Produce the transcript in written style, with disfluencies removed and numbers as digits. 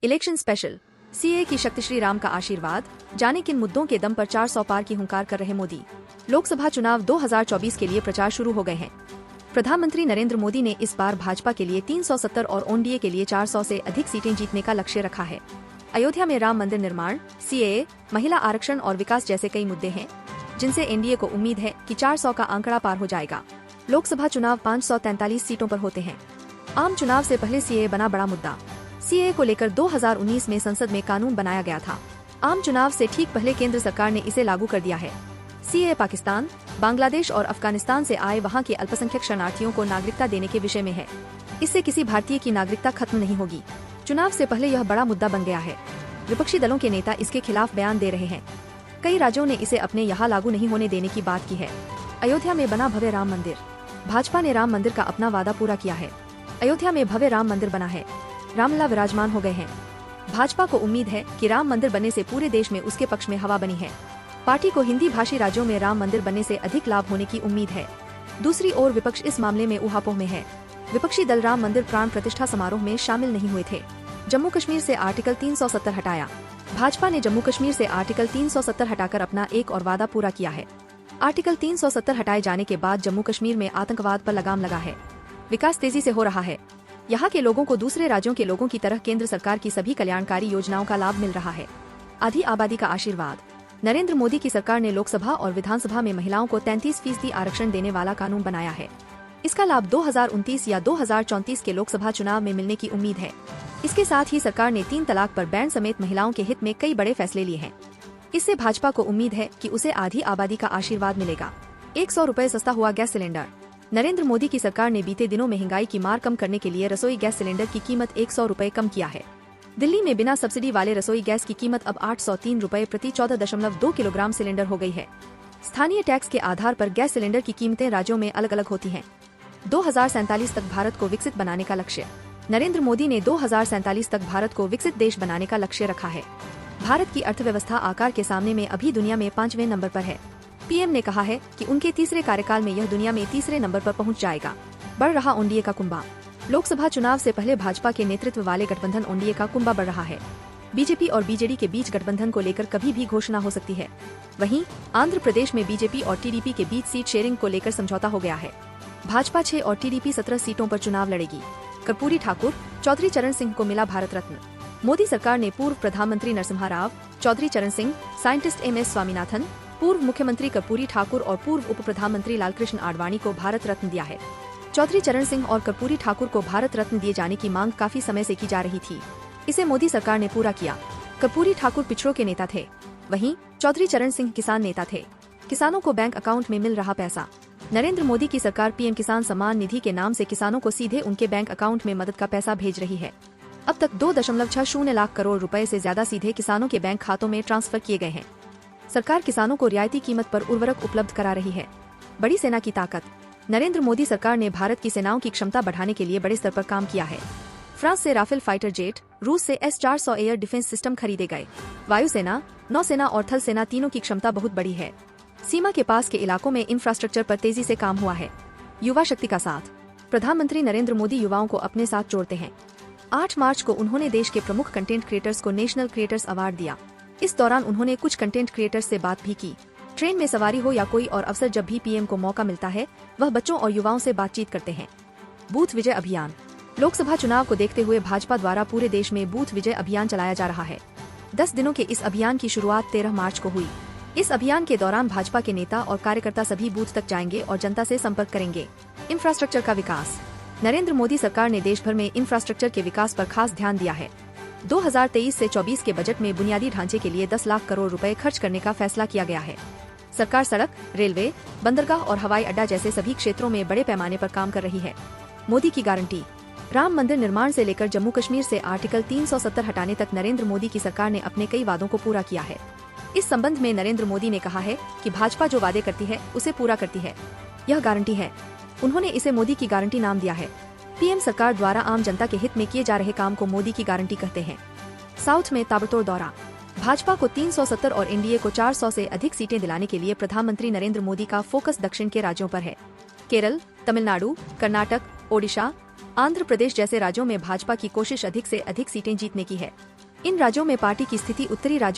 Election special. CA की शक्ति, श्री राम का आशीर्वाद, जाने किन मुद्दों के दम पर 400 पार की हुंकार कर रहे मोदी। लोकसभा चुनाव 2024 के लिए प्रचार शुरू हो गए हैं। प्रधानमंत्री नरेंद्र मोदी ने इस बार भाजपा के लिए 370 और एनडीए के लिए 400 से अधिक सीटें जीतने का लक्ष्य रखा है। अयोध्या में राम मंदिर निर्माण, सीएए, महिला आरक्षण और विकास जैसे कई मुद्दे हैं, जिनसे एनडीए को उम्मीद है कि 400 का आंकड़ा पार हो जाएगा। लोकसभा चुनाव 543 सीटों पर होते हैं। आम चुनाव से पहले सीएए बना बड़ा मुद्दा। सीएए को लेकर 2019 में संसद में कानून बनाया गया था। आम चुनाव से ठीक पहले केंद्र सरकार ने इसे लागू कर दिया है। सीएए पाकिस्तान, बांग्लादेश और अफगानिस्तान से आए वहां के अल्पसंख्यक शरणार्थियों को नागरिकता देने के विषय में है। इससे किसी भारतीय की नागरिकता खत्म नहीं होगी। चुनाव से पहले यह बड़ा मुद्दा बन गया है। विपक्षी दलों के नेता इसके खिलाफ बयान दे रहे हैं। कई राज्यों ने इसे अपने यहाँ लागू नहीं होने देने की बात की है। अयोध्या में बना भव्य राम मंदिर। भाजपा ने राम मंदिर का अपना वादा पूरा किया है। अयोध्या में भव्य राम मंदिर बना है। रामलला विराजमान हो गए हैं। भाजपा को उम्मीद है कि राम मंदिर बनने से पूरे देश में उसके पक्ष में हवा बनी है। पार्टी को हिंदी भाषी राज्यों में राम मंदिर बनने से अधिक लाभ होने की उम्मीद है। दूसरी ओर विपक्ष इस मामले में ऊहापोह में है। विपक्षी दल राम मंदिर प्राण प्रतिष्ठा समारोह में शामिल नहीं हुए थे। जम्मू कश्मीर से आर्टिकल 370 हटाया। भाजपा ने जम्मू कश्मीर से आर्टिकल 370 हटाकर अपना एक और वादा पूरा किया है। आर्टिकल 370 हटाए जाने के बाद जम्मू कश्मीर में आतंकवाद पर लगाम लगा है। विकास तेजी से हो रहा है। यहाँ के लोगों को दूसरे राज्यों के लोगों की तरह केंद्र सरकार की सभी कल्याणकारी योजनाओं का लाभ मिल रहा है। आधी आबादी का आशीर्वाद। नरेंद्र मोदी की सरकार ने लोकसभा और विधानसभा में महिलाओं को 33% आरक्षण देने वाला कानून बनाया है। इसका लाभ 2029 या 2034 के लोकसभा चुनाव में मिलने की उम्मीद है। इसके साथ ही सरकार ने 3 तलाक पर बैन समेत महिलाओं के हित में कई बड़े फैसले लिए हैं। इससे भाजपा को उम्मीद है कि उसे आधी आबादी का आशीर्वाद मिलेगा। 100 रुपए सस्ता हुआ गैस सिलेंडर। नरेंद्र मोदी की सरकार ने बीते दिनों महंगाई की मार कम करने के लिए रसोई गैस सिलेंडर की कीमत 100 रुपए कम किया है। दिल्ली में बिना सब्सिडी वाले रसोई गैस की कीमत अब 803 रुपए प्रति 14.2 किलोग्राम सिलेंडर हो गई है। स्थानीय टैक्स के आधार पर गैस सिलेंडर की कीमतें राज्यों में अलग अलग होती हैं। 2047 तक भारत को विकसित बनाने का लक्ष्य। नरेंद्र मोदी ने 2047 तक भारत को विकसित देश बनाने का लक्ष्य रखा है। भारत की अर्थव्यवस्था आकार के सामने में अभी दुनिया में 5वें नंबर पर है। पीएम ने कहा है कि उनके तीसरे कार्यकाल में यह दुनिया में तीसरे नंबर पर पहुंच जाएगा। बढ़ रहा एनडीए का कुंभा। लोकसभा चुनाव से पहले भाजपा के नेतृत्व वाले गठबंधन एनडीए का कुंभा बढ़ रहा है। बीजेपी और बीजेडी के बीच गठबंधन को लेकर कभी भी घोषणा हो सकती है। वहीं आंध्र प्रदेश में बीजेपी और टीडीपी के बीच सीट शेयरिंग को लेकर समझौता हो गया है। भाजपा 6 और टीडीपी 17 सीटों पर चुनाव लड़ेगी। कर्पूरी ठाकुर, चौधरी चरण सिंह को मिला भारत रत्न। मोदी सरकार ने पूर्व प्रधानमंत्री नरसिम्हा राव, चौधरी चरण सिंह, साइंटिस्ट एमएस स्वामीनाथन, पूर्व मुख्यमंत्री कर्पूरी ठाकुर और पूर्व उप प्रधानमंत्री लालकृष्ण आडवाणी को भारत रत्न दिया है। चौधरी चरण सिंह और कर्पूरी ठाकुर को भारत रत्न दिए जाने की मांग काफी समय से की जा रही थी। इसे मोदी सरकार ने पूरा किया। कर्पूरी ठाकुर पिछड़ों के नेता थे, वहीं चौधरी चरण सिंह किसान नेता थे। किसानों को बैंक अकाउंट में मिल रहा पैसा। नरेंद्र मोदी की सरकार पीएम किसान सम्मान निधि के नाम से किसानों को सीधे उनके बैंक अकाउंट में मदद का पैसा भेज रही है। अब तक 2.60 लाख करोड़ रुपए से ज्यादा सीधे किसानों के बैंक खातों में ट्रांसफर किए गए हैं। सरकार किसानों को रियायती कीमत पर उर्वरक उपलब्ध करा रही है। बड़ी सेना की ताकत। नरेंद्र मोदी सरकार ने भारत की सेनाओं की क्षमता बढ़ाने के लिए बड़े स्तर पर काम किया है। फ्रांस से राफेल फाइटर जेट, रूस से S-400 एयर डिफेंस सिस्टम खरीदे गए। वायुसेना, नौसेना और थल सेना तीनों की क्षमता बहुत बड़ी है। सीमा के पास के इलाकों में इंफ्रास्ट्रक्चर पर तेजी से काम हुआ है। युवा शक्ति का साथ। प्रधानमंत्री नरेंद्र मोदी युवाओं को अपने साथ जोड़ते हैं। 8 मार्च को उन्होंने देश के प्रमुख कंटेंट क्रिएटर्स को नेशनल क्रिएटर्स अवार्ड दिया। इस दौरान उन्होंने कुछ कंटेंट क्रिएटर्स से बात भी की। ट्रेन में सवारी हो या कोई और अवसर, जब भी पीएम को मौका मिलता है वह बच्चों और युवाओं से बातचीत करते हैं। बूथ विजय अभियान। लोकसभा चुनाव को देखते हुए भाजपा द्वारा पूरे देश में बूथ विजय अभियान चलाया जा रहा है। 10 दिनों के इस अभियान की शुरुआत 13 मार्च को हुई। इस अभियान के दौरान भाजपा के नेता और कार्यकर्ता सभी बूथ तक जाएंगे और जनता से संपर्क करेंगे। इंफ्रास्ट्रक्चर का विकास। नरेंद्र मोदी सरकार ने देश भर में इंफ्रास्ट्रक्चर के विकास पर खास ध्यान दिया है। 2023 से 24 के बजट में बुनियादी ढांचे के लिए 10 लाख करोड़ रुपए खर्च करने का फैसला किया गया है। सरकार सड़क, रेलवे, बंदरगाह और हवाई अड्डा जैसे सभी क्षेत्रों में बड़े पैमाने पर काम कर रही है। मोदी की गारंटी। राम मंदिर निर्माण से लेकर जम्मू कश्मीर से आर्टिकल 370 हटाने तक नरेंद्र मोदी की सरकार ने अपने कई वादों को पूरा किया है। इस संबंध में नरेंद्र मोदी ने कहा है कि भाजपा जो वादे करती है उसे पूरा करती है। यह गारंटी है। उन्होंने इसे मोदी की गारंटी नाम दिया है। पीएम सरकार द्वारा आम जनता के हित में किए जा रहे काम को मोदी की गारंटी कहते हैं। साउथ में ताबड़तोड़ दौरा। भाजपा को 370 और एनडीए को 400 से अधिक सीटें दिलाने के लिए प्रधानमंत्री नरेंद्र मोदी का फोकस दक्षिण के राज्यों पर है। केरल, तमिलनाडु, कर्नाटक, ओडिशा, आंध्र प्रदेश जैसे राज्यों में भाजपा की कोशिश अधिक से अधिक सीटें जीतने की है। इन राज्यों में पार्टी की स्थिति उत्तरी राज्यों